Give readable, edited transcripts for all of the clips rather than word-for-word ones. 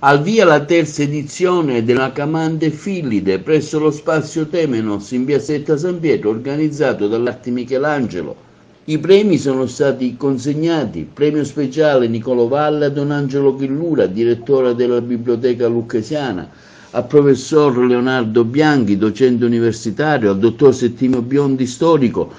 Al via la terza edizione della Camande Fillide presso lo spazio Temenos in piazzetta San Pietro, organizzato dall'Arte Michelangelo. I premi sono stati consegnati: premio speciale Niccolò Valle a Don Angelo Chillura, direttore della Biblioteca Lucchesiana, al professor Leonardo Bianchi, docente universitario, al dottor Settimio Biondi, storico,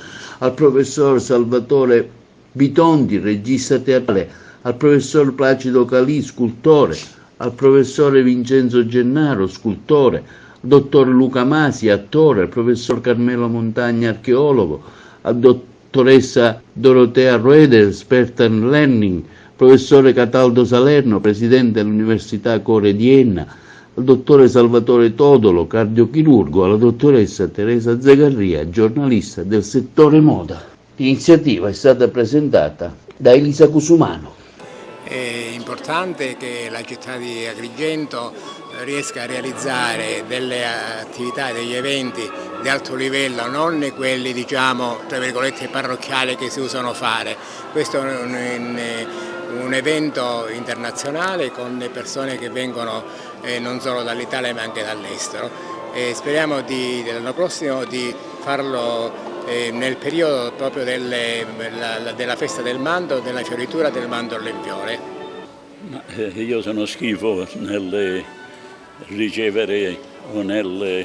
al professor Salvatore Bitondi, regista teatrale, al professor Placido Calì, scultore, al professore Vincenzo Gennaro, scultore, al dottor Luca Masi, attore, al professor Carmelo Montagna, archeologo, al dottoressa Dorotea Roeder, esperta in learning, professore Cataldo Salerno, presidente dell'Università Core di Enna, al dottore Salvatore Todolo, cardiochirurgo, alla dottoressa Teresa Zegarria, giornalista del settore moda. L'iniziativa è stata presentata da Elisa Cusumano. È importante che la città di Agrigento riesca a realizzare delle attività, degli eventi di alto livello, non quelli diciamo tra virgolette parrocchiali che si usano fare. Questo è un evento internazionale con le persone che vengono non solo dall'Italia ma anche dall'estero. Speriamo l'anno prossimo di farlo nel periodo proprio della festa del Mando, della fioritura del mandorlo in fiore. Io sono schifo nel ricevere o nel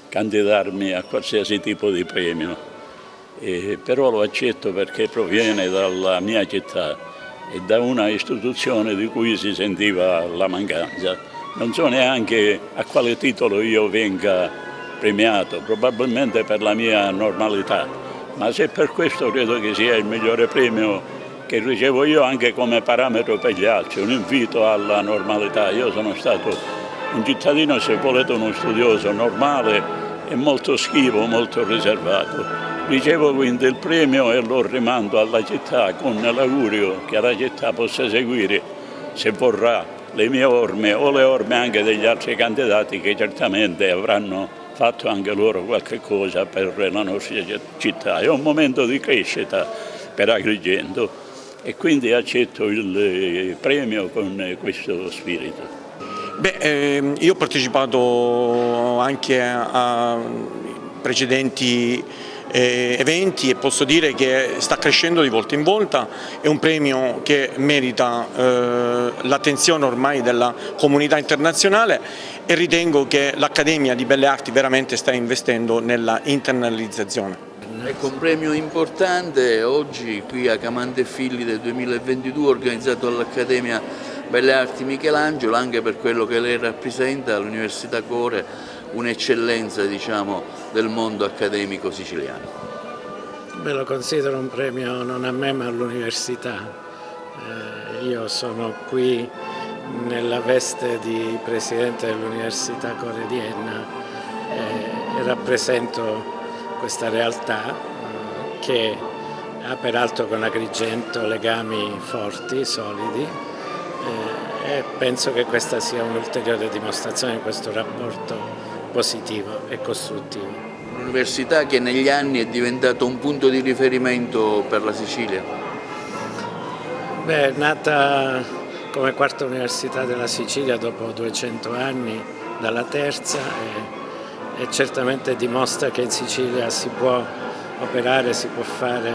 candidarmi a qualsiasi tipo di premio, però lo accetto perché proviene dalla mia città e da una istituzione di cui si sentiva la mancanza. Non so neanche a quale titolo io venga premiato, probabilmente per la mia normalità, ma se per questo credo che sia il migliore premio che ricevo io anche come parametro per gli altri, un invito alla normalità. Io sono stato un cittadino, se volete uno studioso normale e molto schivo, molto riservato. Ricevo quindi il premio e lo rimando alla città con l'augurio che la città possa seguire, se vorrà, le mie orme o le orme anche degli altri candidati che certamente avranno fatto anche loro qualche cosa per la nostra città. È un momento di crescita per Agrigento e quindi accetto il premio con questo spirito. Io ho partecipato anche a precedenti eventi e posso dire che sta crescendo di volta in volta, è un premio che merita l'attenzione ormai della comunità internazionale e ritengo che l'Accademia di Belle Arti veramente sta investendo nella internalizzazione. Ecco, un premio importante oggi qui a Camande Fillide 2022 organizzato dall'Accademia Belle Arti Michelangelo, anche per quello che lei rappresenta all'Università Core, un'eccellenza diciamo, del mondo accademico siciliano. Lo considero un premio non a me ma all'università. Io sono qui nella veste di presidente dell'Università Core di Enna e rappresento questa realtà che ha peraltro con Agrigento legami forti, solidi, e penso che questa sia un'ulteriore dimostrazione di questo rapporto positivo e costruttivo. Un'università che negli anni è diventata un punto di riferimento per la Sicilia? È nata come quarta università della Sicilia dopo 200 anni dalla terza e certamente dimostra che in Sicilia si può operare, si può fare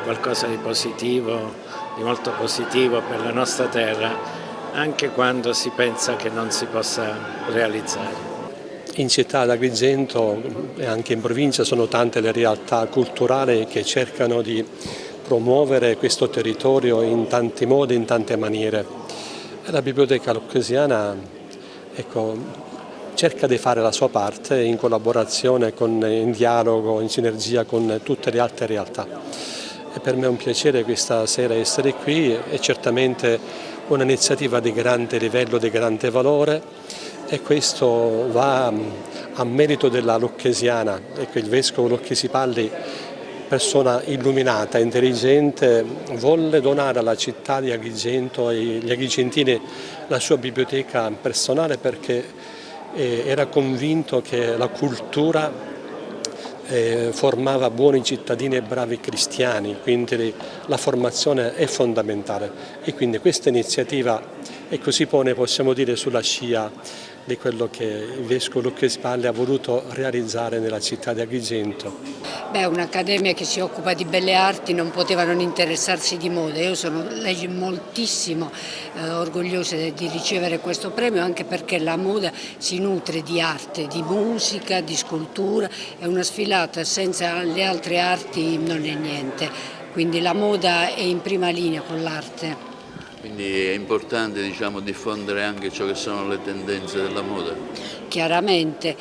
qualcosa di positivo, di molto positivo per la nostra terra, anche quando si pensa che non si possa realizzare. In città ad Agrigento e anche in provincia sono tante le realtà culturali che cercano di promuovere questo territorio in tanti modi, in tante maniere. La Biblioteca Lucchesiana cerca di fare la sua parte in collaborazione, in dialogo, in sinergia con tutte le altre realtà. E per me è un piacere questa sera essere qui, è certamente un'iniziativa di grande livello, di grande valore. E questo va a merito della Lucchesiana. Ecco, il vescovo Lucchesipalli, persona illuminata, intelligente, volle donare alla città di Agrigento e agli agrigentini la sua biblioteca personale perché era convinto che la cultura formava buoni cittadini e bravi cristiani, quindi la formazione è fondamentale e quindi questa iniziativa e così pone, possiamo dire, sulla scia di quello che il Vescovo Luca Spalle ha voluto realizzare nella città di Agrigento. Un'accademia che si occupa di belle arti non poteva non interessarsi di moda. Io sono moltissimo orgogliosa di ricevere questo premio, anche perché la moda si nutre di arte, di musica, di scultura, è una sfilata, senza le altre arti non è niente, quindi la moda è in prima linea con l'arte. Quindi è importante, diciamo, diffondere anche ciò che sono le tendenze della moda. Chiaramente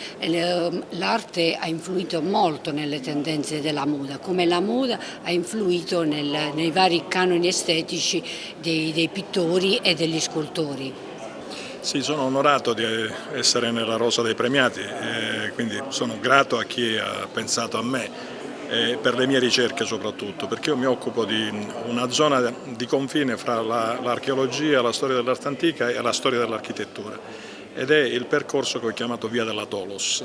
l'arte ha influito molto nelle tendenze della moda, come la moda ha influito nei vari canoni estetici dei pittori e degli scultori. Sì, sono onorato di essere nella rosa dei premiati, quindi sono grato a chi ha pensato a me. Per le mie ricerche soprattutto, perché io mi occupo di una zona di confine fra l'archeologia, la storia dell'arte antica e la storia dell'architettura, ed è il percorso che ho chiamato Via della Tolos.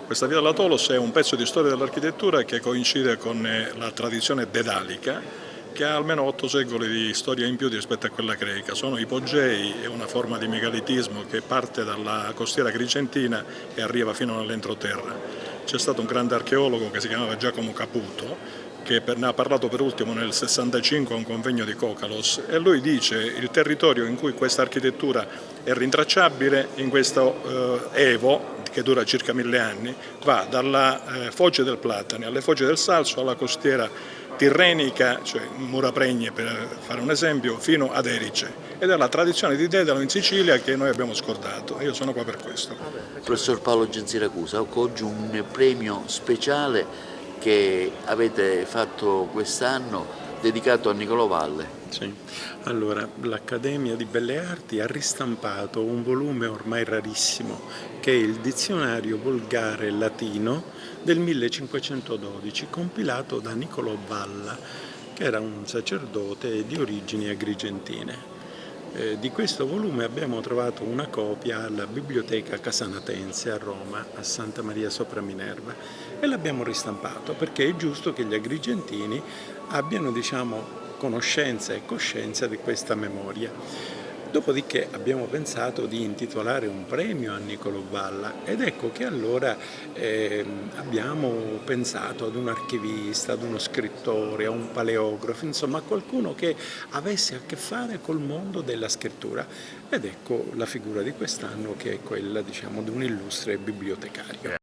Questa Via della Tolos è un pezzo di storia dell'architettura che coincide con la tradizione dedalica, che ha almeno 8 secoli di storia in più rispetto a quella greca. Sono ipogei, è una forma di megalitismo che parte dalla costiera agrigentina e arriva fino nell'entroterra. C'è stato un grande archeologo che si chiamava Giacomo Caputo, che ne ha parlato per ultimo nel 65 a un convegno di Cocalos, e lui dice il territorio in cui questa architettura è rintracciabile in questo Evo, che dura circa 1000 anni, va dalla Foce del Platani alle Foce del Salso alla costiera tirrenica, cioè Mura Pregne per fare un esempio, fino ad Erice, ed è la tradizione di Dedalo in Sicilia che noi abbiamo scordato. Io sono qua per questo. Professor Paolo Gensiracusa, oggi un premio speciale che avete fatto quest'anno dedicato a Niccolò Valle. Sì. Allora, l'Accademia di Belle Arti ha ristampato un volume ormai rarissimo, che è il Dizionario volgare latino del 1512, compilato da Niccolò Valla, che era un sacerdote di origini agrigentine. Di questo volume abbiamo trovato una copia alla Biblioteca Casanatense a Roma, a Santa Maria sopra Minerva, e l'abbiamo ristampato perché è giusto che gli agrigentini abbiano, conoscenza e coscienza di questa memoria. Dopodiché abbiamo pensato di intitolare un premio a Niccolò Valla, ed ecco che allora abbiamo pensato ad un archivista, ad uno scrittore, a un paleografo, insomma a qualcuno che avesse a che fare col mondo della scrittura, ed ecco la figura di quest'anno, che è quella di un illustre bibliotecario.